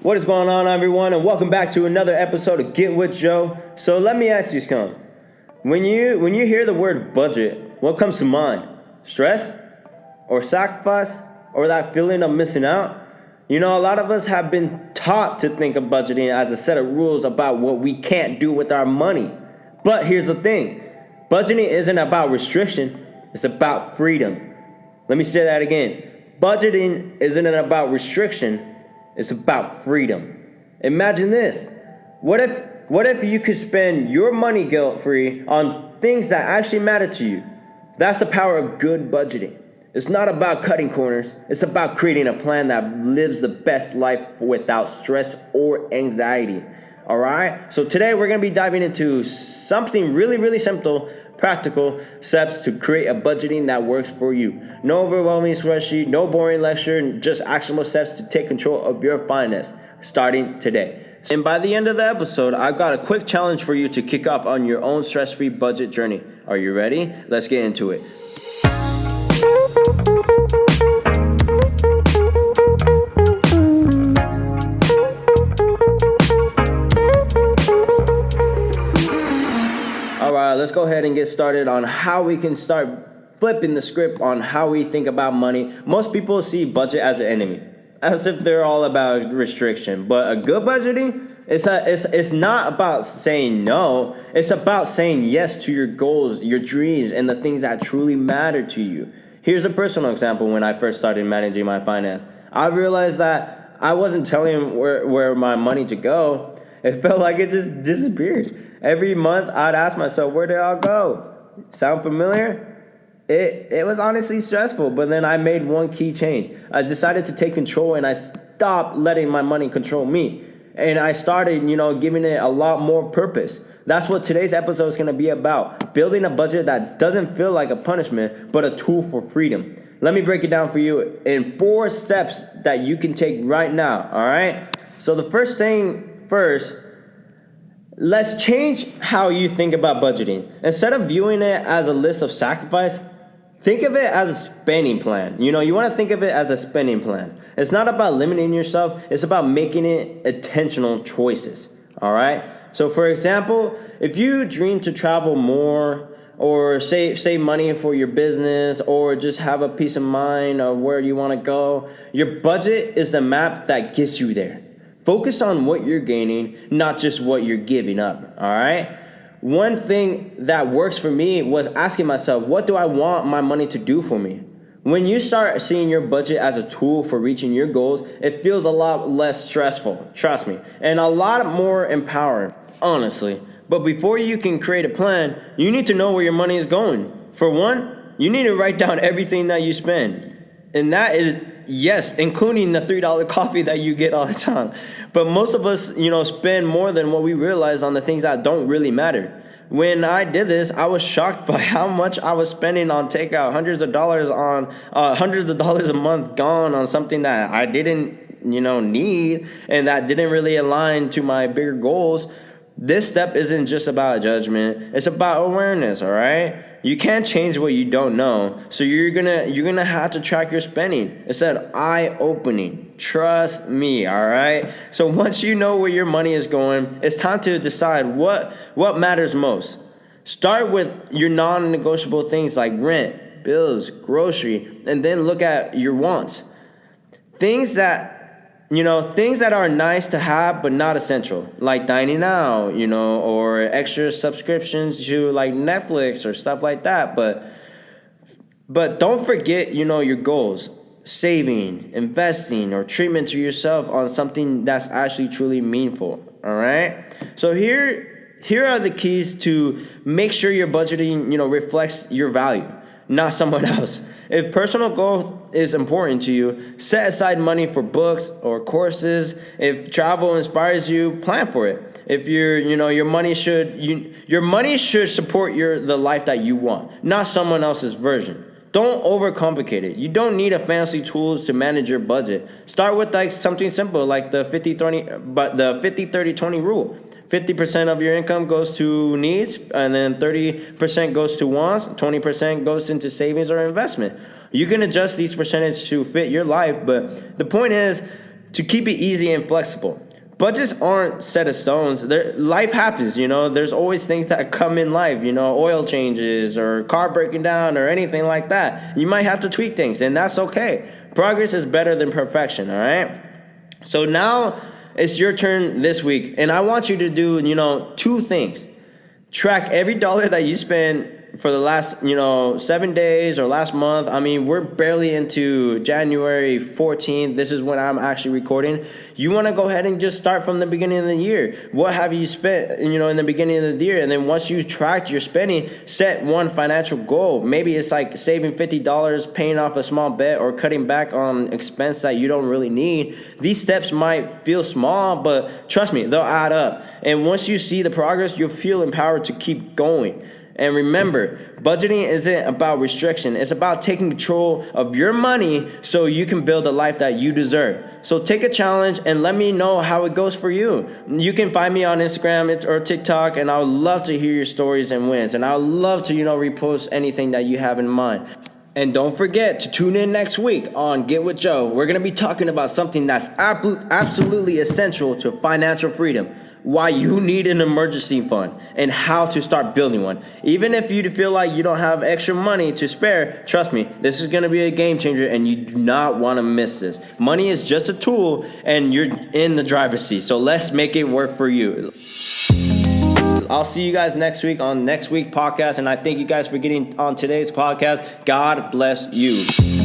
What is going on, everyone, and welcome back to another episode of Get With Joe. So let me ask you something. When you hear the word budget, what comes to mind? Stress? Or sacrifice? Or that feeling of missing out? You know, a lot of us have been taught to think of budgeting as a set of rules about what we can't do with our money. But here's the thing. Budgeting isn't about restriction. It's about freedom. Let me say that again. Budgeting isn't about restriction. It's about freedom. Imagine this. What if you could spend your money guilt-free on things that actually matter to you? That's the power of good budgeting. It's not about cutting corners. It's about creating a plan that lives the best life without stress or anxiety. All right? So today we're going to be diving into something really, really simple, practical steps to create a budgeting that works for you. No overwhelming spreadsheet, no boring lecture, just actionable steps to take control of your finance starting today. And by the end of the episode, I've got a quick challenge for you to kick off on your own stress-free budget journey. Are you ready? Let's get into it. All right, let's go ahead and get started on how we can start flipping the script on how we think about money. Most people see budget as an enemy, as if they're all about restriction. But a good budgeting, it's not about saying no. It's about saying yes to your goals, your dreams, and the things that truly matter to you. Here's a personal example. When I first started managing my finance, I realized that I wasn't telling where my money to go. It felt like it just disappeared. Every month, I'd ask myself, where did it all go? Sound familiar? It was honestly stressful, but then I made one key change. I decided to take control, and I stopped letting my money control me. And I started, giving it a lot more purpose. That's what today's episode is going to be about. Building a budget that doesn't feel like a punishment, but a tool for freedom. Let me break it down for you in 4 steps that you can take right now, all right? So the first thing first, let's change how you think about budgeting. Instead of viewing it as a list of sacrifice, think of it as a spending plan. You want to think of it as a spending plan. It's not about limiting yourself. It's about making it intentional choices. All right? So, for example, if you dream to travel more or save money for your business or just have a peace of mind of where you want to go, your budget is the map that gets you there. Focus on what you're gaining, not just what you're giving up, all right? One thing that works for me was asking myself, what do I want my money to do for me? When you start seeing your budget as a tool for reaching your goals, it feels a lot less stressful, trust me, and a lot more empowering, honestly. But before you can create a plan, you need to know where your money is going. For one, you need to write down everything that you spend. And that is, yes, including the $3 coffee that you get all the time. But most of us, spend more than what we realize on the things that don't really matter. When I did this, I was shocked by how much I was spending on takeout, hundreds of dollars a month gone on something that I didn't, need and that didn't really align to my bigger goals. This step isn't just about judgment. It's about awareness, all right? You can't change what you don't know, so you're gonna have to track your spending. It's an eye-opening. Trust me, all right? So once you know where your money is going, it's time to decide what matters most. Start with your non-negotiable things like rent, bills, grocery, and then look at your wants. Things that are nice to have but not essential, like dining out, or extra subscriptions to like Netflix or stuff like that. But don't forget, your goals, saving, investing, or treatment to yourself on something that's actually truly meaningful, all right? So here are the keys to make sure your budgeting, reflects your value, not someone else. If personal growth is important to you, set aside money for books or courses. If travel inspires you, plan for it. If your money should support the life that you want, not someone else's version. Don't overcomplicate it. You don't need a fancy tools to manage your budget. Start with like something simple like the 50-30-20 rule. 50% of your income goes to needs, and then 30% goes to wants, 20% goes into savings or investment. You can adjust each percentage to fit your life, but the point is, to keep it easy and flexible. Budgets aren't set of stones. Life happens, There's always things that come in life, oil changes or car breaking down or anything like that. You might have to tweak things, and that's okay. Progress is better than perfection, all right? So now it's your turn this week, and I want you to do, two things. Track every dollar that you spend for the last, 7 days or last month. I mean, we're barely into January 14th. This is when I'm actually recording. You want to go ahead and just start from the beginning of the year. What have you spent, in the beginning of the year? And then once you tracked your spending, set one financial goal. Maybe it's like saving $50, paying off a small bet, or cutting back on expense that you don't really need. These steps might feel small, but trust me, they'll add up. And once you see the progress, you'll feel empowered to keep going. And remember, budgeting isn't about restriction. It's about taking control of your money so you can build a life that you deserve. So take a challenge and let me know how it goes for you. You can find me on Instagram or TikTok, and I would love to hear your stories and wins. And I would love to, repost anything that you have in mind. And don't forget to tune in next week on Get With Joe. We're going to be talking about something that's absolutely essential to financial freedom. Why you need an emergency fund and how to start building one. Even if you feel like you don't have extra money to spare, trust me, this is going to be a game changer, and you do not want to miss this. Money is just a tool, and you're in the driver's seat. So let's make it work for you. I'll see you guys next week on Next Week Podcast, and I thank you guys for getting on today's podcast. God bless you.